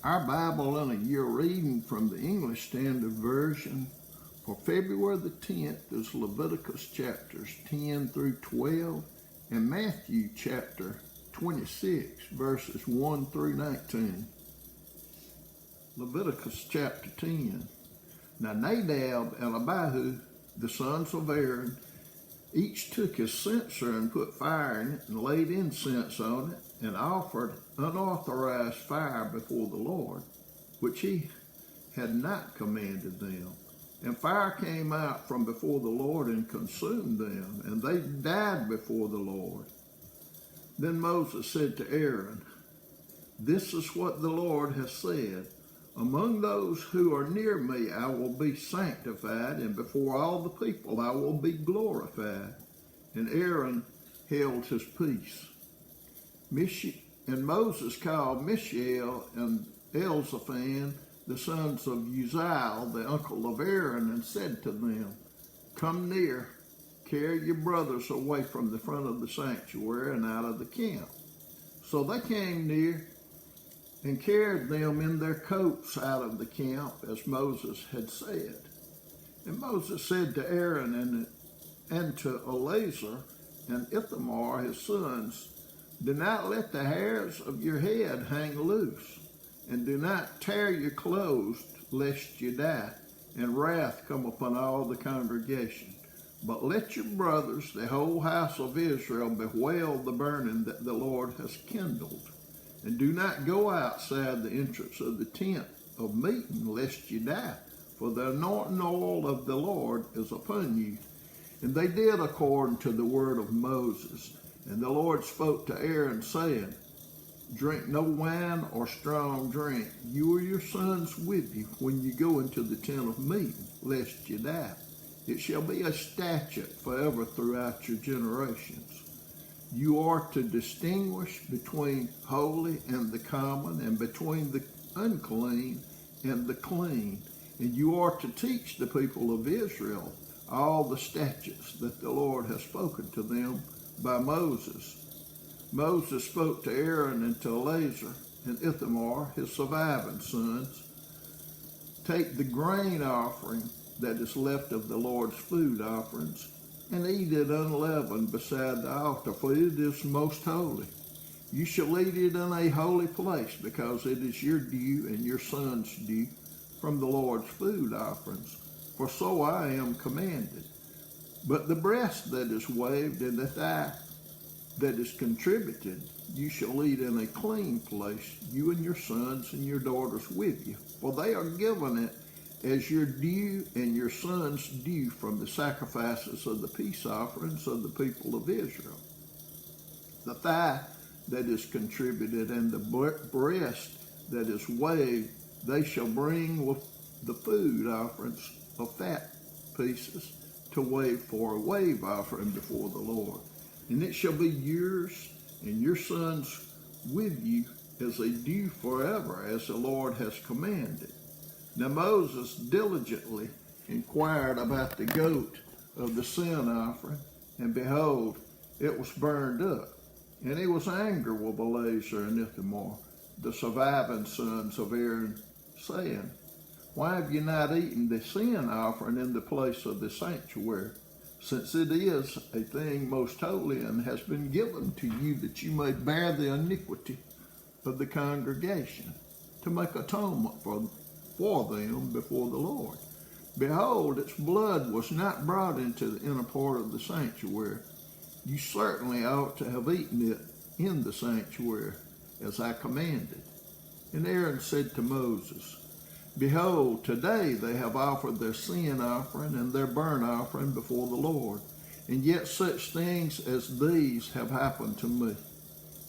Our Bible in a year reading from the English Standard Version for February the 10th is Leviticus chapters 10 through 12 and Matthew chapter 26 verses 1 through 19. Leviticus chapter 10. Now Nadab and Abihu, the sons of Aaron, each took his censer and put fire in it and laid incense on it and offered unauthorized fire before the Lord, which he had not commanded them. And fire came out from before the Lord and consumed them, and they died before the Lord. Then Moses said to Aaron, "This is what the Lord has said. Among those who are near me I will be sanctified, and before all the people I will be glorified." And Aaron held his peace. And Moses called Mishael and Elzaphan, the sons of Uzziel, the uncle of Aaron, and said to them, "Come near, carry your brothers away from the front of the sanctuary and out of the camp." So they came near and carried them in their coats out of the camp, as Moses had said. And Moses said to Aaron and to Eleazar and Ithamar, his sons, "Do not let the hairs of your head hang loose, and do not tear your clothes, lest you die, and wrath come upon all the congregation. But let your brothers, the whole house of Israel, bewail the burning that the Lord has kindled. And do not go outside the entrance of the tent of meeting, lest you die, for the anointing oil of the Lord is upon you." And they did according to the word of Moses. And the Lord spoke to Aaron, saying, "Drink no wine or strong drink, you or your sons with you, when you go into the tent of meeting, lest you die. It shall be a statute forever throughout your generations. You are to distinguish between holy and the common, and between the unclean and the clean. And you are to teach the people of Israel all the statutes that the Lord has spoken to them by Moses." Moses spoke to Aaron and to Eleazar and Ithamar, his surviving sons, "Take the grain offering that is left of the Lord's food offerings, and eat it unleavened beside the altar, for it is most holy. You shall eat it in a holy place, because it is your due and your son's due from the Lord's food offerings, for so I am commanded. But the breast that is waved and the thigh that is contributed, you shall eat in a clean place, you and your sons and your daughters with you, for they are given it as your due and your son's due from the sacrifices of the peace offerings of the people of Israel. The thigh that is contributed and the breast that is waved, they shall bring with the food offerings of fat pieces to wave for a wave offering before the Lord. And it shall be yours and your sons with you as a due forever, as the Lord has commanded." Now Moses diligently inquired about the goat of the sin offering, and behold, it was burned up. And he was angry with Eleazar and Ithamar, the surviving sons of Aaron, saying, "Why have you not eaten the sin offering in the place of the sanctuary, since it is a thing most holy and has been given to you that you may bear the iniquity of the congregation, to make atonement for them before the Lord? Behold, its blood was not brought into the inner part of the sanctuary. You certainly ought to have eaten it in the sanctuary, as I commanded." And Aaron said to Moses, "Behold, today they have offered their sin offering and their burnt offering before the Lord, and yet such things as these have happened to me.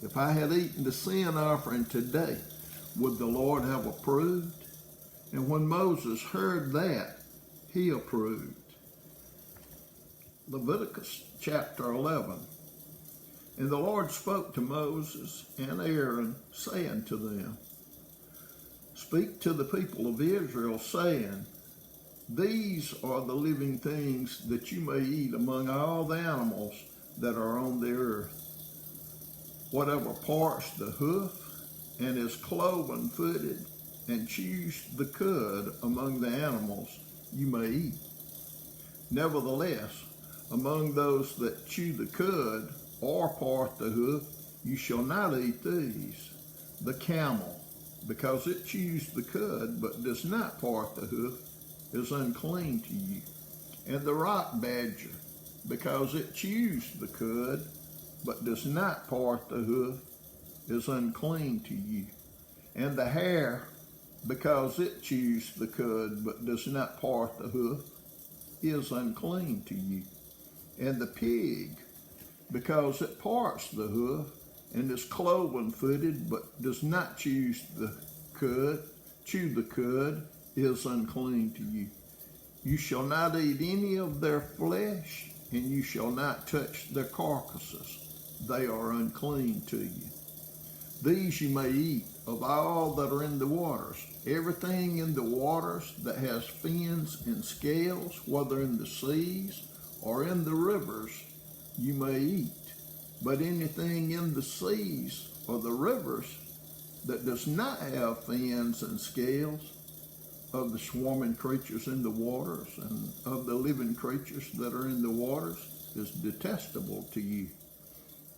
If I had eaten the sin offering today, would the Lord have approved?" And when Moses heard that, he approved. Leviticus chapter 11. And the Lord spoke to Moses and Aaron, saying to them, "Speak to the people of Israel, saying, These are the living things that you may eat among all the animals that are on the earth. Whatever parts the hoof and is cloven-footed, and choose the cud among the animals you may eat. Nevertheless, among those that chew the cud or part the hoof, you shall not eat these. The camel, because it chews the cud but does not part the hoof, is unclean to you. And the rock badger, because it chews the cud but does not part the hoof, is unclean to you. And the hare, because it chews the cud but does not part the hoof, is unclean to you. And the pig, because it parts the hoof and is cloven-footed but does not chew the cud, is unclean to you. You shall not eat any of their flesh, and you shall not touch their carcasses. They are unclean to you. These you may eat of all that are in the waters. Everything in the waters that has fins and scales, whether in the seas or in the rivers, you may eat. But anything in the seas or the rivers that does not have fins and scales, of the swarming creatures in the waters and of the living creatures that are in the waters, is detestable to you.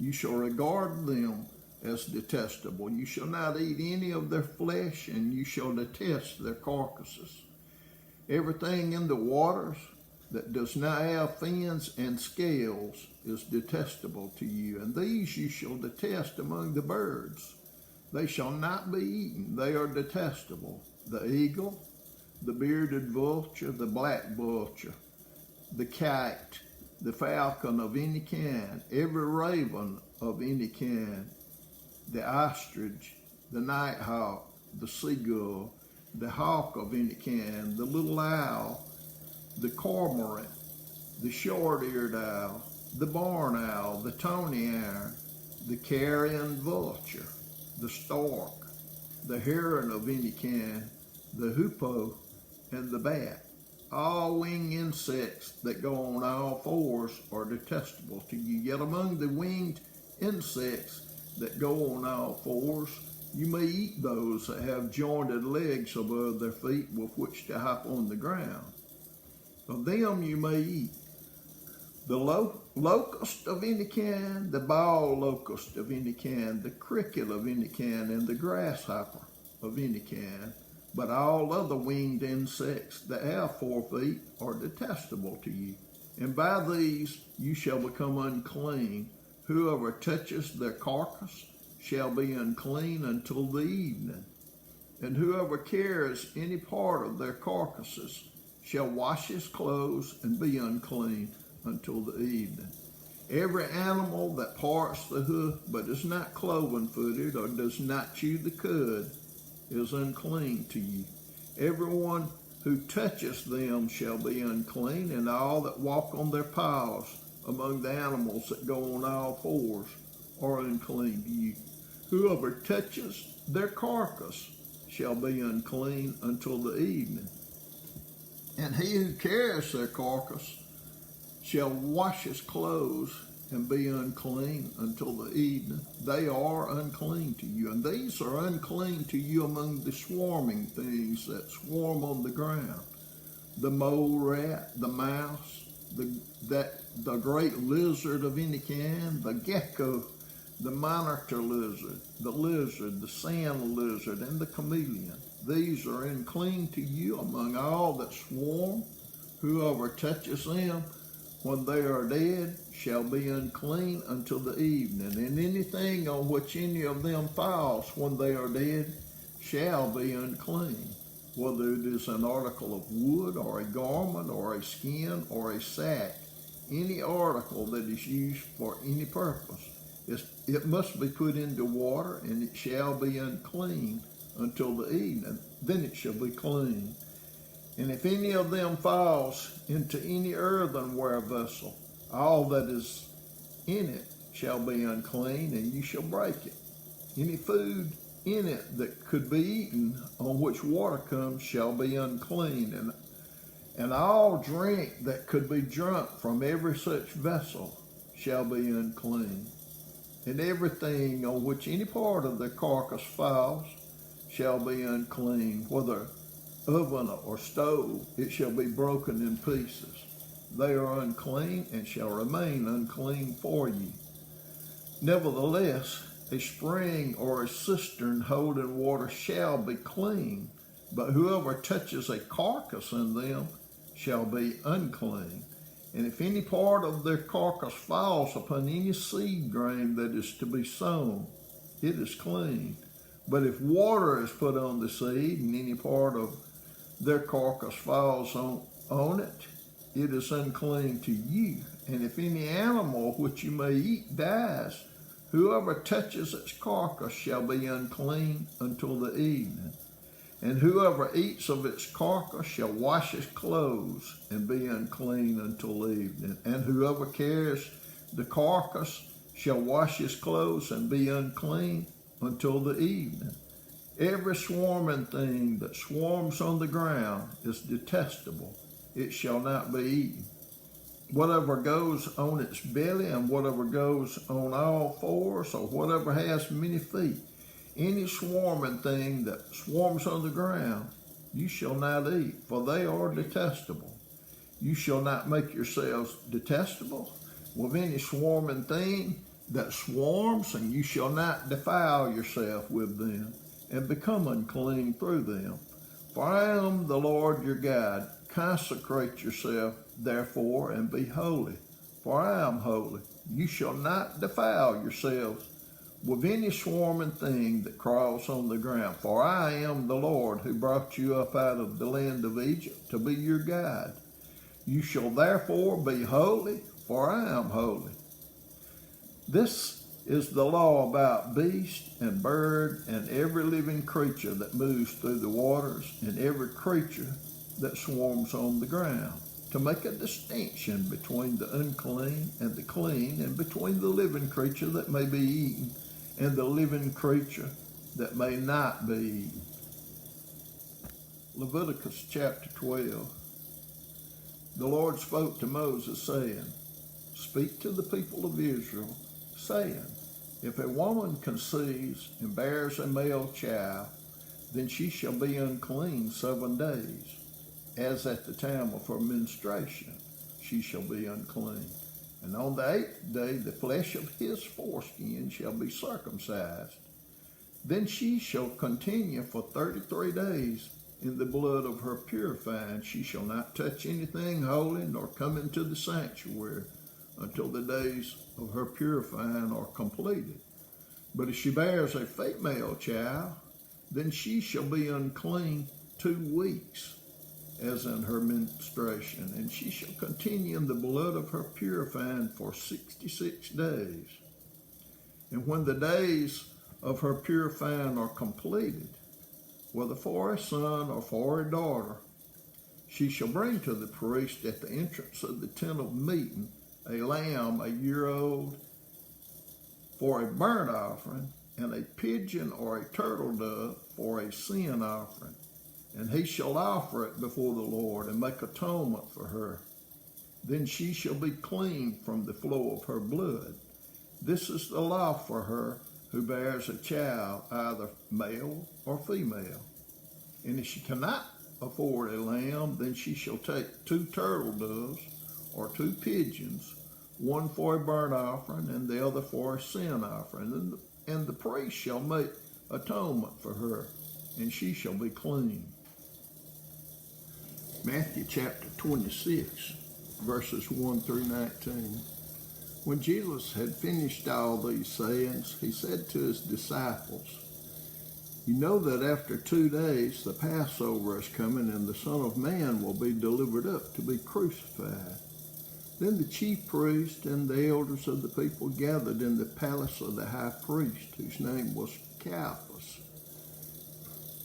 You shall regard them as detestable. You shall not eat any of their flesh, and you shall detest their carcasses. Everything in the waters that does not have fins and scales is detestable to you, and these you shall detest among the birds. They shall not be eaten. They are detestable. The eagle, the bearded vulture, the black vulture, the kite, the falcon of any kind, every raven of any kind, the ostrich, the nighthawk, the seagull, the hawk of any kind, the little owl, the cormorant, the short-eared owl, the barn owl, the tawny owl, the carrion vulture, the stork, the heron of any kind, the hoopoe, and the bat. All winged insects that go on all fours are detestable to you. Yet among the winged insects that go on all fours, you may eat those that have jointed legs above their feet with which to hop on the ground. Of them you may eat the locust of any kind, the ball locust of any kind, the cricket of any kind, and the grasshopper of any kind. But all other winged insects that have 4 feet are detestable to you. And by these you shall become unclean. Whoever touches their carcass shall be unclean until the evening. And whoever carries any part of their carcasses shall wash his clothes and be unclean until the evening. Every animal that parts the hoof but is not cloven-footed or does not chew the cud is unclean to you. Everyone who touches them shall be unclean, and all that walk on their paws among the animals that go on all fours are unclean to you. Whoever touches their carcass shall be unclean until the evening. And he who carries their carcass shall wash his clothes and be unclean until the evening. They are unclean to you. And these are unclean to you among the swarming things that swarm on the ground. The mole rat, the mouse, the great lizard of any kind, the gecko, the monitor lizard, the sand lizard, and the chameleon. These are unclean to you among all that swarm. Whoever touches them when they are dead shall be unclean until the evening. And anything on which any of them falls when they are dead shall be unclean, whether it is an article of wood or a garment or a skin or a sack, any article that is used for any purpose. It must be put into water, and it shall be unclean until the evening. Then it shall be clean. And if any of them falls into any earthenware vessel, all that is in it shall be unclean, and you shall break it. Any food in it that could be eaten on which water comes shall be unclean, and all drink that could be drunk from every such vessel shall be unclean. And everything on which any part of their carcass falls shall be unclean, whether oven or stove, it shall be broken in pieces. They are unclean and shall remain unclean for ye. Nevertheless, a spring or a cistern holding water shall be clean, but whoever touches a carcass in them shall be unclean. And if any part of their carcass falls upon any seed grain that is to be sown, it is clean. But if water is put on the seed, and any part of their carcass falls on it, it is unclean to you. And if any animal which you may eat dies, whoever touches its carcass shall be unclean until the evening. And whoever eats of its carcass shall wash his clothes and be unclean until evening. And whoever carries the carcass shall wash his clothes and be unclean until the evening. Every swarming thing that swarms on the ground is detestable. It shall not be eaten. Whatever goes on its belly and whatever goes on all fours, or whatever has many feet, any swarming thing that swarms on the ground, you shall not eat, for they are detestable. You shall not make yourselves detestable with any swarming thing that swarms, and you shall not defile yourself with them and become unclean through them. For I am the Lord your God. Consecrate yourself, therefore, and be holy, for I am holy. You shall not defile yourselves with any swarming thing that crawls on the ground, for I am the Lord who brought you up out of the land of Egypt to be your God. You shall therefore be holy, for I am holy. This is the law about beast and bird and every living creature that moves through the waters and every creature that swarms on the ground, to make a distinction between the unclean and the clean, and between the living creature that may be eaten and the living creature that may not be eaten. Leviticus chapter 12. The Lord spoke to Moses, saying, Speak to the people of Israel, saying, If a woman conceives and bears a male child, then she shall be unclean 7 days. As at the time of her menstruation, she shall be unclean. And on the 8th day, the flesh of his foreskin shall be circumcised. Then she shall continue for 33 days in the blood of her purifying. She shall not touch anything holy, nor come into the sanctuary until the days of her purifying are completed. But if she bears a female child, then she shall be unclean 2 weeks. As in her menstruation, and she shall continue in the blood of her purifying for 66 days. And when the days of her purifying are completed, whether for a son or for a daughter, she shall bring to the priest at the entrance of the tent of meeting a lamb 1 year old for a burnt offering, and a pigeon or a turtle dove for a sin offering. And he shall offer it before the Lord and make atonement for her. Then she shall be clean from the flow of her blood. This is the law for her who bears a child, either male or female. And if she cannot afford a lamb, then she shall take 2 turtle doves or 2 pigeons, one for a burnt offering and the other for a sin offering. And the priest shall make atonement for her, and she shall be clean. Matthew chapter 26, verses 1 through 19. When Jesus had finished all these sayings, he said to his disciples, You know that after 2 days the Passover is coming, and the Son of Man will be delivered up to be crucified. Then the chief priest and the elders of the people gathered in the palace of the high priest, whose name was Caiaphas,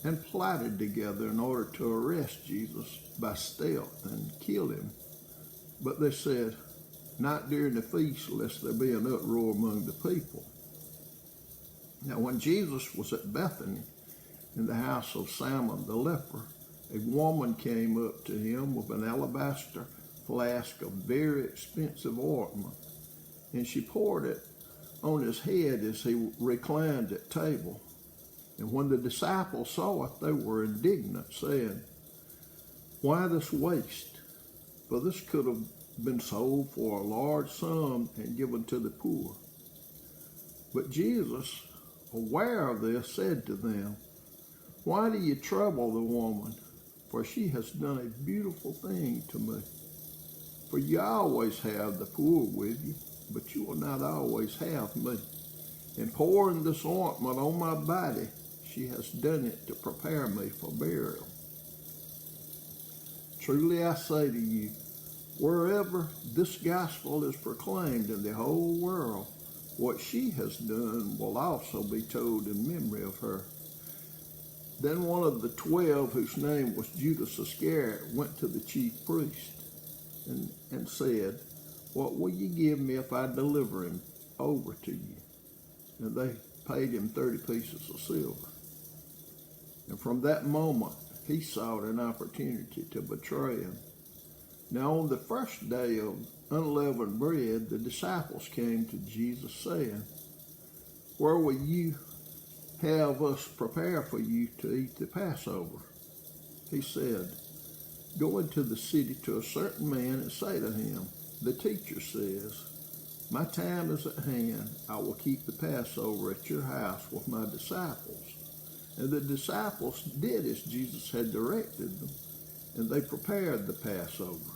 and plotted together in order to arrest Jesus by stealth and kill him. But they said, Not during the feast, lest there be an uproar among the people. Now when Jesus was at Bethany, in the house of Simon the leper, a woman came up to him with an alabaster flask of very expensive ointment, and she poured it on his head as he reclined at table. And when the disciples saw it, they were indignant, saying, "Why this waste? For this could have been sold for a large sum and given to the poor." But Jesus, aware of this, said to them, "Why do you trouble the woman? For she has done a beautiful thing to me. For you always have the poor with you, but you will not always have me. In pouring this ointment on my body, she has done it to prepare me for burial. Truly I say to you, wherever this gospel is proclaimed in the whole world, what she has done will also be told in memory of her." Then one of the 12, whose name was Judas Iscariot, went to the chief priest and said, "What will you give me if I deliver him over to you?" And they paid him 30 pieces of silver. And from that moment, he sought an opportunity to betray him. Now on the first day of unleavened bread, the disciples came to Jesus saying, "Where will you have us prepare for you to eat the Passover?" He said, "Go into the city to a certain man and say to him, 'The teacher says, my time is at hand. I will keep the Passover at your house with my disciples.'" And the disciples did as Jesus had directed them, and they prepared the Passover.